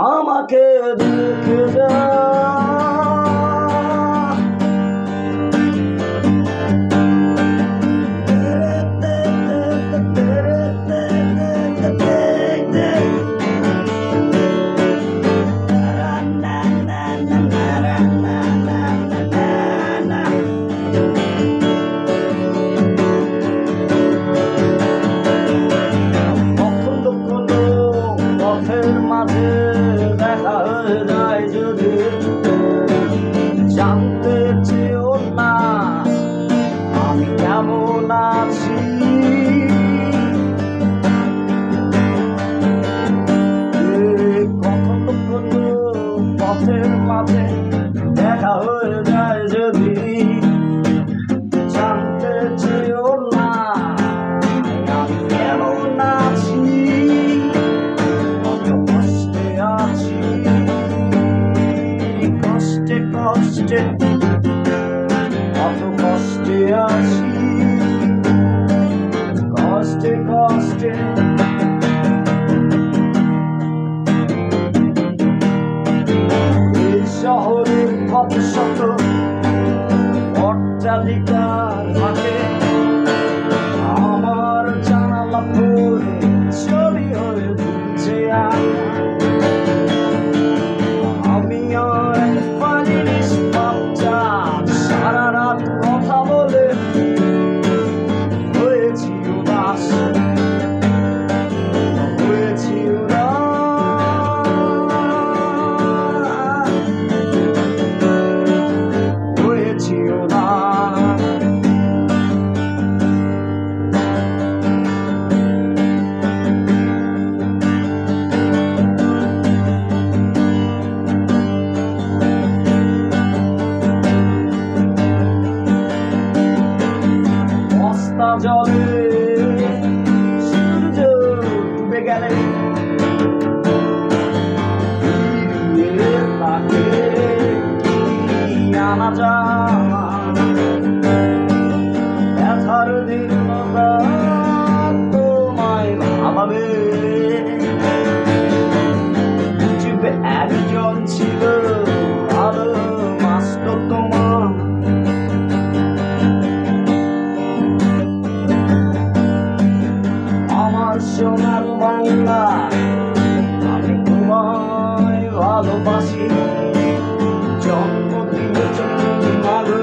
আমাকে দেখে যা মাঝে দেখা হয়ে যায় যদি জানতে চেয়েও না আমি কেমন আছি। কখনো কোনো পথের মাঝে দেখা হয়ে যায় যদি জানতে চেয়েও না আমি কেমন আছি। কষ্টে কত কষ্টে আছি, কষ্টে কষ্টে এই শহরের কত শত অট্টালিকার ফাঁকে আমার জানালা পড়ে ছবি হয়ে ঝুলছে আমি আর সারা রাত কথা বলে হয়েছি উদাস, হয়েছি হয়েছি উদাস। জলে সূর্য ডুবে গেলে তাকে আনা যায় ব্যথার দিন তোমায় ভাবাবে পৃথিবীতে একজন ছিল ভালো মাস্টার তোমার সোনার বাংলা আমি তোমায় ভালোবাসি জন্মদিন ভালো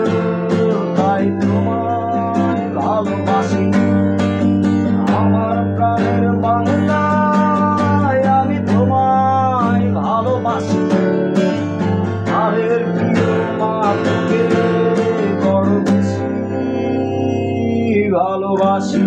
তাই তোমায় ভালোবাসি আমার প্রাণের বাংলায় আমি তোমায় ভালোবাসি আরের প্রিয় মাকে বড় বেশি ভালোবাসি।